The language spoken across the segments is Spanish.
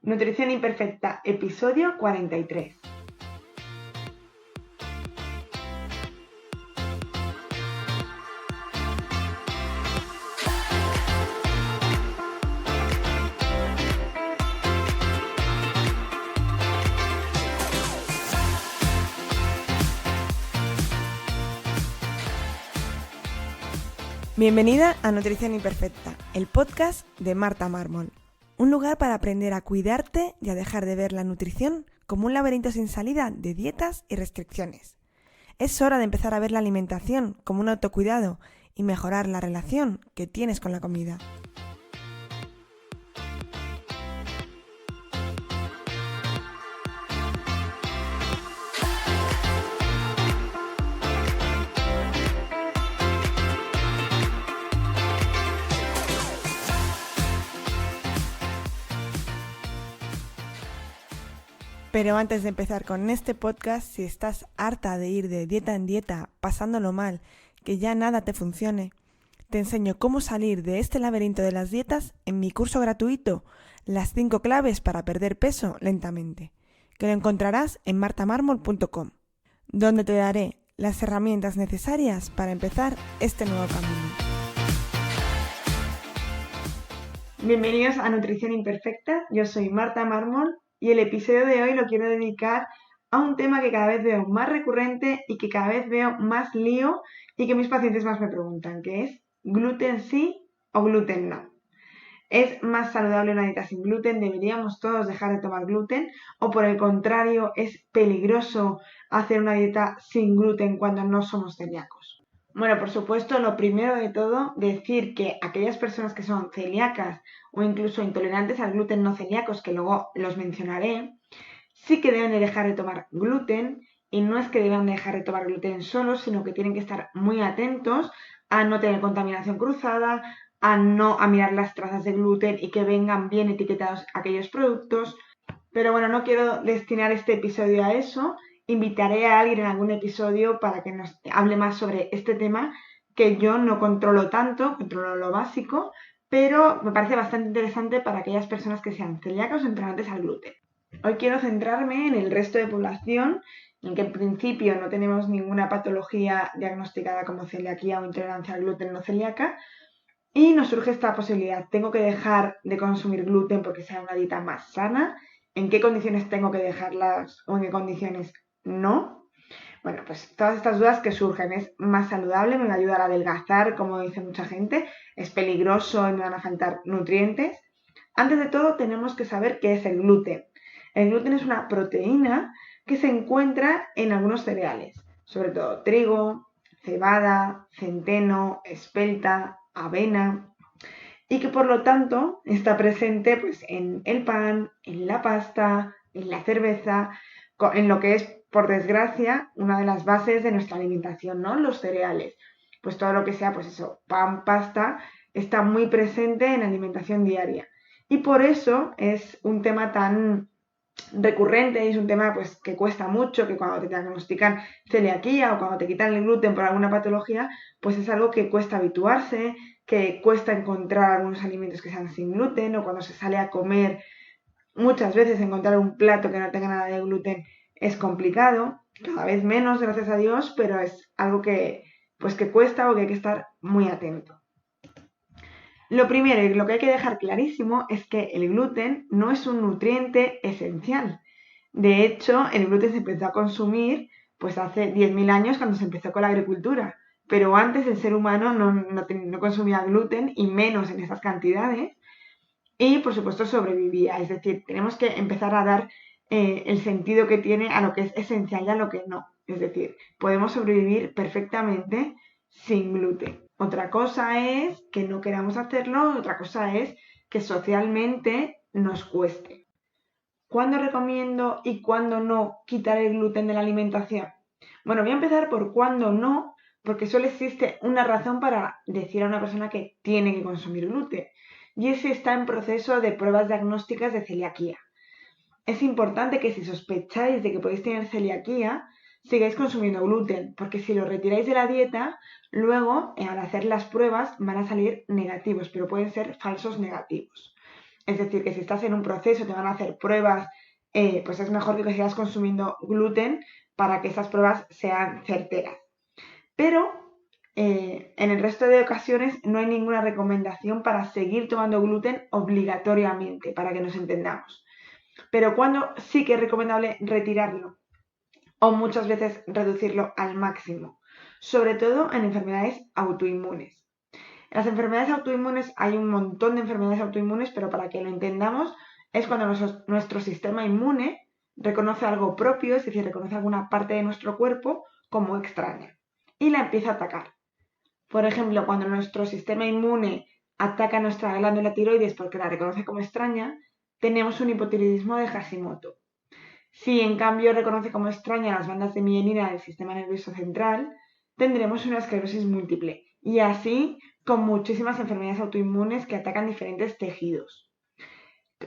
Nutrición Imperfecta, episodio 43. Bienvenida a Nutrición Imperfecta, el podcast de Marta Mármol. Un lugar para aprender a cuidarte y a dejar de ver la nutrición como un laberinto sin salida de dietas y restricciones. Es hora de empezar a ver la alimentación como un autocuidado y mejorar la relación que tienes con la comida. Pero antes de empezar con este podcast, si estás harta de ir de dieta en dieta, pasándolo mal, que ya nada te funcione, te enseño cómo salir de este laberinto de las dietas en mi curso gratuito, Las 5 claves para perder peso lentamente, que lo encontrarás en martamarmol.com, donde te daré las herramientas necesarias para empezar este nuevo camino. Bienvenidos a Nutrición Imperfecta, yo soy Marta Mármol. Y el episodio de hoy lo quiero dedicar a un tema que cada vez veo más recurrente y que cada vez veo más lío y que mis pacientes más me preguntan, que es gluten sí o gluten no. ¿Es más saludable una dieta sin gluten? ¿Deberíamos todos dejar de tomar gluten? ¿O por el contrario, es peligroso hacer una dieta sin gluten cuando no somos celíacos? Bueno, por supuesto, lo primero de todo, decir que aquellas personas que son celíacas o incluso intolerantes al gluten no celíacos, que luego los mencionaré, sí que deben de dejar de tomar gluten, y no es que deban dejar de tomar gluten solos, sino que tienen que estar muy atentos a no tener contaminación cruzada, a mirar las trazas de gluten y que vengan bien etiquetados aquellos productos. Pero bueno, no quiero destinar este episodio a eso. Invitaré a alguien en algún episodio para que nos hable más sobre este tema, que yo no controlo tanto, controlo lo básico, pero me parece bastante interesante para aquellas personas que sean celíacas o intolerantes al gluten. Hoy quiero centrarme en el resto de población, en que en principio no tenemos ninguna patología diagnosticada como celiaquía o intolerancia al gluten no celíaca, y nos surge esta posibilidad: ¿tengo que dejar de consumir gluten porque sea una dieta más sana? ¿En qué condiciones tengo que dejarlas o en qué condiciones no? Bueno, pues todas estas dudas que surgen. ¿Es más saludable? ¿Me va a ayudar a adelgazar, como dice mucha gente? ¿Es peligroso y me van a faltar nutrientes? Antes de todo, tenemos que saber qué es el gluten. El gluten es una proteína que se encuentra en algunos cereales, sobre todo trigo, cebada, centeno, espelta, avena, y que por lo tanto está presente pues, en el pan, en la pasta, en la cerveza, en lo que es, por desgracia, una de las bases de nuestra alimentación, ¿no? Los cereales. Pues todo lo que sea, pues eso, pan, pasta, está muy presente en la alimentación diaria. Y por eso es un tema tan recurrente, y es un tema pues que cuesta mucho, que cuando te diagnostican celiaquía o cuando te quitan el gluten por alguna patología, pues es algo que cuesta habituarse, que cuesta encontrar algunos alimentos que sean sin gluten, o cuando se sale a comer, muchas veces encontrar un plato que no tenga nada de gluten es complicado, cada vez menos, gracias a Dios, pero es algo que cuesta o que hay que estar muy atento. Lo primero y lo que hay que dejar clarísimo es que el gluten no es un nutriente esencial. De hecho, el gluten se empezó a consumir pues hace 10.000 años, cuando se empezó con la agricultura, pero antes el ser humano no consumía gluten, y menos en esas cantidades, y por supuesto sobrevivía. Es decir, tenemos que empezar a dar el sentido que tiene a lo que es esencial y a lo que no. Es decir, podemos sobrevivir perfectamente sin gluten. Otra cosa es que no queramos hacerlo, otra cosa es que socialmente nos cueste. ¿Cuándo recomiendo y cuándo no quitar el gluten de la alimentación? Bueno, voy a empezar por cuándo no, porque solo existe una razón para decir a una persona que tiene que consumir gluten, y es si está en proceso de pruebas diagnósticas de celiaquía. Es importante que, si sospecháis de que podéis tener celiaquía, sigáis consumiendo gluten, porque si lo retiráis de la dieta, luego al hacer las pruebas van a salir negativos, pero pueden ser falsos negativos. Es decir, que si estás en un proceso, te van a hacer pruebas, pues es mejor que sigas consumiendo gluten para que esas pruebas sean certeras. Pero en el resto de ocasiones no hay ninguna recomendación para seguir tomando gluten obligatoriamente, para que nos entendamos. Pero cuando sí que es recomendable retirarlo o muchas veces reducirlo al máximo, sobre todo en enfermedades autoinmunes. En las enfermedades autoinmunes hay un montón de enfermedades autoinmunes, pero para que lo entendamos es cuando nuestro sistema inmune reconoce algo propio, es decir, reconoce alguna parte de nuestro cuerpo como extraña y la empieza a atacar. Por ejemplo, cuando nuestro sistema inmune ataca nuestra glándula tiroides porque la reconoce como extraña, tenemos un hipotiroidismo de Hashimoto. Si en cambio reconoce como extraña las bandas de mielina del sistema nervioso central, tendremos una esclerosis múltiple y así con muchísimas enfermedades autoinmunes que atacan diferentes tejidos.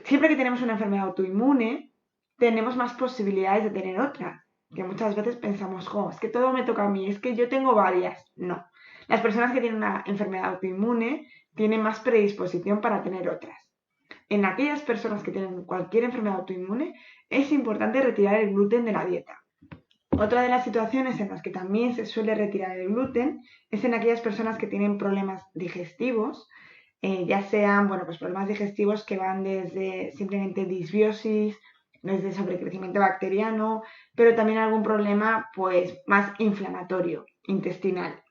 Siempre que tenemos una enfermedad autoinmune, tenemos más posibilidades de tener otra, que muchas veces pensamos, es que todo me toca a mí, es que yo tengo varias. No. Las personas que tienen una enfermedad autoinmune tienen más predisposición para tener otras. En aquellas personas que tienen cualquier enfermedad autoinmune, es importante retirar el gluten de la dieta. Otra de las situaciones en las que también se suele retirar el gluten es en aquellas personas que tienen problemas digestivos, ya sean pues problemas digestivos que van desde simplemente disbiosis, desde sobrecrecimiento bacteriano, pero también algún problema pues más inflamatorio, intestinal.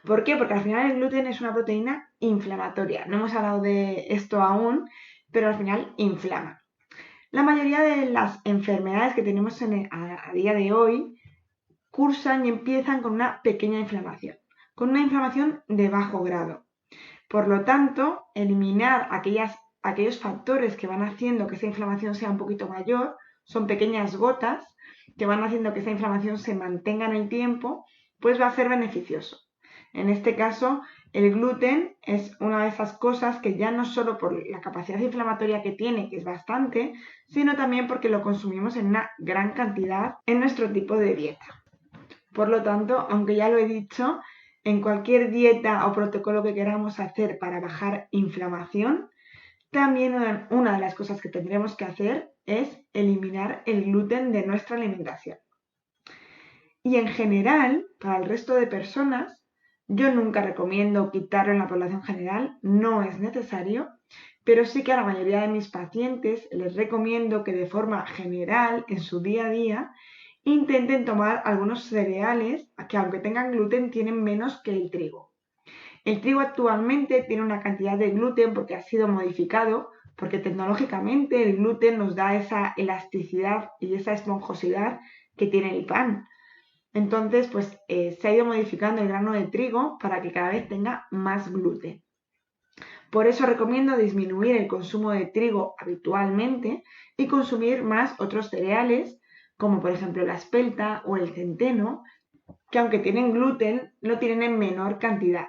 ¿Por qué? Porque al final el gluten es una proteína inflamatoria. No hemos hablado de esto aún, pero al final inflama. La mayoría de las enfermedades que tenemos a día de hoy cursan y empiezan con una pequeña inflamación, con una inflamación de bajo grado. Por lo tanto, eliminar aquellos factores que van haciendo que esa inflamación sea un poquito mayor, son pequeñas gotas que van haciendo que esa inflamación se mantenga en el tiempo, pues va a ser beneficioso. En este caso, el gluten es una de esas cosas que ya no solo por la capacidad inflamatoria que tiene, que es bastante, sino también porque lo consumimos en una gran cantidad en nuestro tipo de dieta. Por lo tanto, aunque ya lo he dicho, en cualquier dieta o protocolo que queramos hacer para bajar inflamación, también una de las cosas que tendremos que hacer es eliminar el gluten de nuestra alimentación. Y en general, para el resto de personas, yo nunca recomiendo quitarlo en la población general, no es necesario, pero sí que a la mayoría de mis pacientes les recomiendo que de forma general, en su día a día, intenten tomar algunos cereales que aunque tengan gluten tienen menos que el trigo. El trigo actualmente tiene una cantidad de gluten porque ha sido modificado, porque tecnológicamente el gluten nos da esa elasticidad y esa esponjosidad que tiene el pan. Entonces, pues se ha ido modificando el grano de trigo para que cada vez tenga más gluten. Por eso recomiendo disminuir el consumo de trigo habitualmente y consumir más otros cereales, como por ejemplo la espelta o el centeno, que aunque tienen gluten, lo tienen en menor cantidad.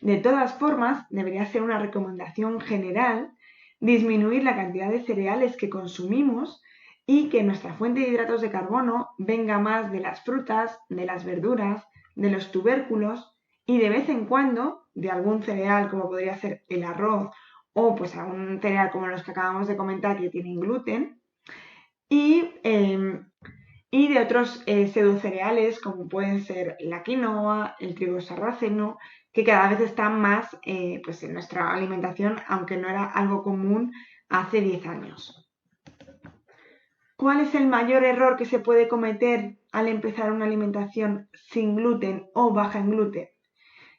De todas formas, debería ser una recomendación general disminuir la cantidad de cereales que consumimos y que nuestra fuente de hidratos de carbono venga más de las frutas, de las verduras, de los tubérculos y de vez en cuando de algún cereal como podría ser el arroz o pues algún cereal como los que acabamos de comentar que tienen gluten y de otros pseudocereales como pueden ser la quinoa, el trigo sarraceno, que cada vez están más pues en nuestra alimentación, aunque no era algo común hace 10 años. ¿Cuál es el mayor error que se puede cometer al empezar una alimentación sin gluten o baja en gluten?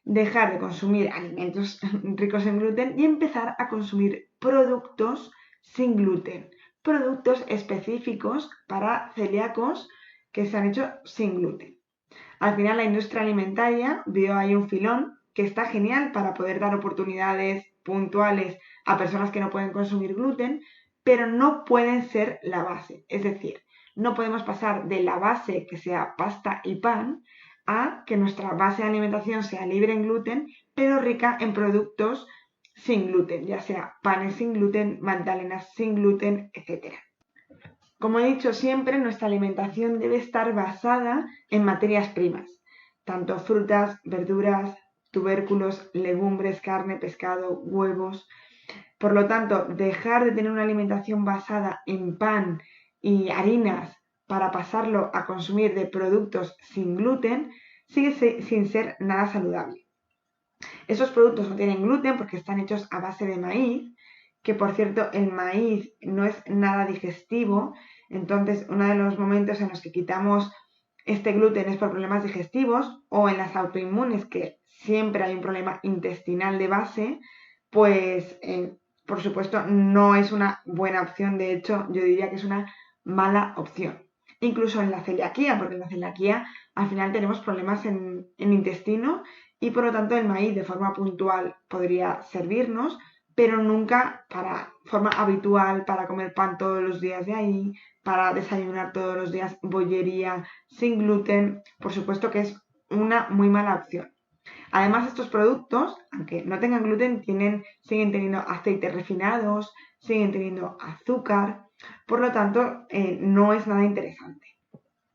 Dejar de consumir alimentos ricos en gluten y empezar a consumir productos sin gluten, productos específicos para celíacos que se han hecho sin gluten. Al final la industria alimentaria vio ahí un filón que está genial para poder dar oportunidades puntuales a personas que no pueden consumir gluten, pero no pueden ser la base. Es decir, no podemos pasar de la base que sea pasta y pan a que nuestra base de alimentación sea libre en gluten, pero rica en productos sin gluten, ya sea panes sin gluten, magdalenas sin gluten, etc. Como he dicho siempre, nuestra alimentación debe estar basada en materias primas, tanto frutas, verduras, tubérculos, legumbres, carne, pescado, huevos. Por lo tanto, dejar de tener una alimentación basada en pan y harinas para pasarlo a consumir de productos sin gluten sigue sin ser nada saludable. Esos productos no tienen gluten porque están hechos a base de maíz, que por cierto el maíz no es nada digestivo, entonces uno de los momentos en los que quitamos este gluten es por problemas digestivos o en las autoinmunes, que siempre hay un problema intestinal de base, pues por supuesto no es una buena opción, de hecho yo diría que es una mala opción. Incluso en la celiaquía, porque en la celiaquía al final tenemos problemas en intestino y por lo tanto el maíz de forma puntual podría servirnos, pero nunca para forma habitual, para comer pan todos los días de ahí, para desayunar todos los días bollería sin gluten, por supuesto que es una muy mala opción. Además, estos productos, aunque no tengan gluten, siguen teniendo aceites refinados, siguen teniendo azúcar, por lo tanto, no es nada interesante.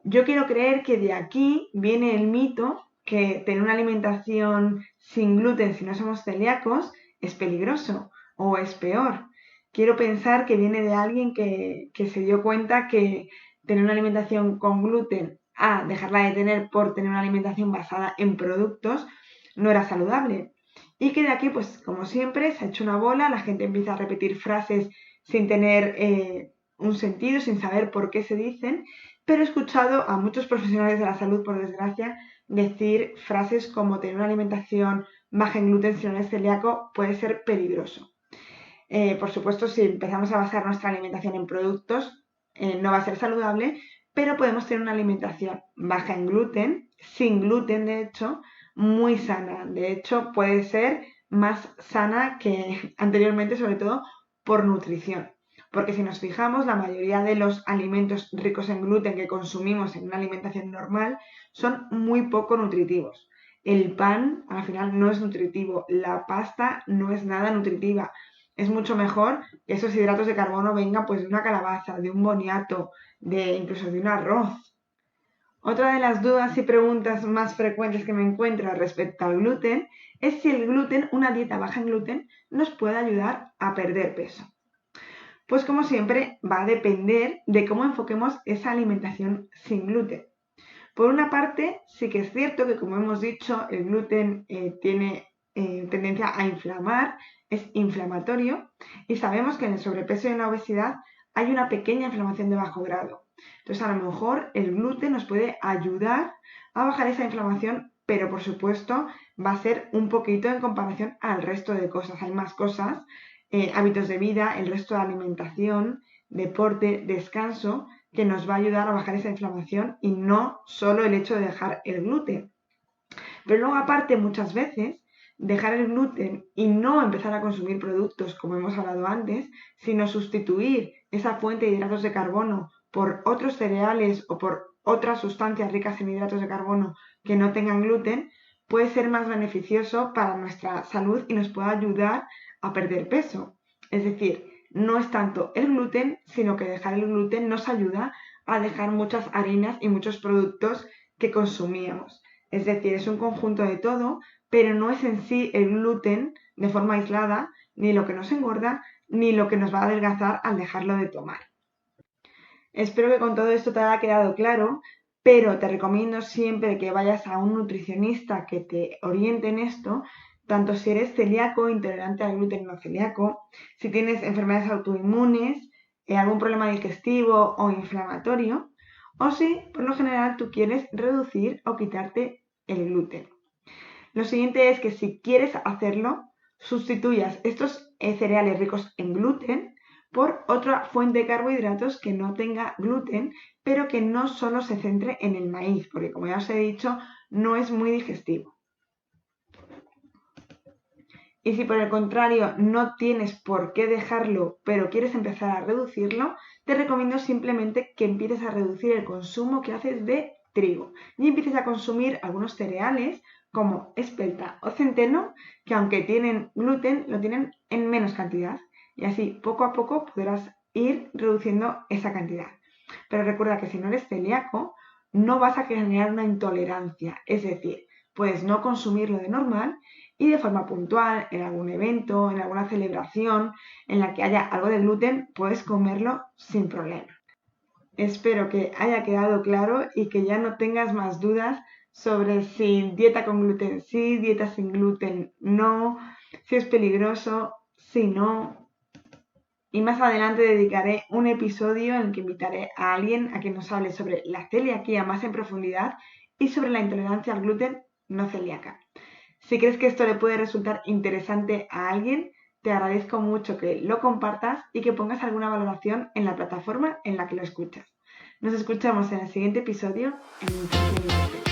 Yo quiero creer que de aquí viene el mito que tener una alimentación sin gluten si no somos celíacos es peligroso o es peor. Quiero pensar que viene de alguien que se dio cuenta que tener una alimentación con gluten, dejarla de tener por tener una alimentación basada en productos, no era saludable. Y que de aquí, pues como siempre, se ha hecho una bola, la gente empieza a repetir frases sin tener un sentido, sin saber por qué se dicen, pero he escuchado a muchos profesionales de la salud, por desgracia, decir frases como tener una alimentación baja en gluten si no eres celíaco puede ser peligroso. Por supuesto, si empezamos a basar nuestra alimentación en productos, no va a ser saludable, pero podemos tener una alimentación baja en gluten, sin gluten de hecho, muy sana. De hecho, puede ser más sana que anteriormente, sobre todo por nutrición. Porque si nos fijamos, la mayoría de los alimentos ricos en gluten que consumimos en una alimentación normal son muy poco nutritivos. El pan al final no es nutritivo, la pasta no es nada nutritiva. Es mucho mejor que esos hidratos de carbono vengan pues de una calabaza, de un boniato, incluso de un arroz. Otra de las dudas y preguntas más frecuentes que me encuentro respecto al gluten es si el gluten, una dieta baja en gluten, nos puede ayudar a perder peso. Pues como siempre va a depender de cómo enfoquemos esa alimentación sin gluten. Por una parte, sí que es cierto que, como hemos dicho, el gluten tiene tendencia a inflamar, es inflamatorio, y sabemos que en el sobrepeso y en la obesidad hay una pequeña inflamación de bajo grado. Entonces, a lo mejor el gluten nos puede ayudar a bajar esa inflamación, pero por supuesto va a ser un poquito en comparación al resto de cosas. Hay más cosas, hábitos de vida, el resto de alimentación, deporte, descanso, que nos va a ayudar a bajar esa inflamación y no solo el hecho de dejar el gluten. Pero luego aparte muchas veces dejar el gluten y no empezar a consumir productos como hemos hablado antes, sino sustituir esa fuente de hidratos de carbono por otros cereales o por otras sustancias ricas en hidratos de carbono que no tengan gluten, puede ser más beneficioso para nuestra salud y nos puede ayudar a perder peso. Es decir, no es tanto el gluten, sino que dejar el gluten nos ayuda a dejar muchas harinas y muchos productos que consumíamos. Es decir, es un conjunto de todo, pero no es en sí el gluten de forma aislada ni lo que nos engorda ni lo que nos va a adelgazar al dejarlo de tomar. Espero que con todo esto te haya quedado claro, pero te recomiendo siempre que vayas a un nutricionista que te oriente en esto, tanto si eres celíaco, intolerante al gluten no celíaco, si tienes enfermedades autoinmunes, algún problema digestivo o inflamatorio, o si por lo general tú quieres reducir o quitarte el gluten. Lo siguiente es que si quieres hacerlo, sustituyas estos cereales ricos en gluten por otra fuente de carbohidratos que no tenga gluten, pero que no solo se centre en el maíz, porque como ya os he dicho, no es muy digestivo. Y si por el contrario no tienes por qué dejarlo, pero quieres empezar a reducirlo, te recomiendo simplemente que empieces a reducir el consumo que haces de trigo y empieces a consumir algunos cereales como espelta o centeno, que aunque tienen gluten, lo tienen en menos cantidad. Y así poco a poco podrás ir reduciendo esa cantidad. Pero recuerda que si no eres celíaco, no vas a generar una intolerancia. Es decir, puedes no consumirlo de normal y de forma puntual, en algún evento, en alguna celebración en la que haya algo de gluten, puedes comerlo sin problema. Espero que haya quedado claro y que ya no tengas más dudas sobre si dieta con gluten sí, dieta sin gluten no, si es peligroso, si no. Y más adelante dedicaré un episodio en el que invitaré a alguien a que nos hable sobre la celiaquía más en profundidad y sobre la intolerancia al gluten no celíaca. Si crees que esto le puede resultar interesante a alguien, te agradezco mucho que lo compartas y que pongas alguna valoración en la plataforma en la que lo escuchas. Nos escuchamos en el siguiente episodio en Nutrición Libre.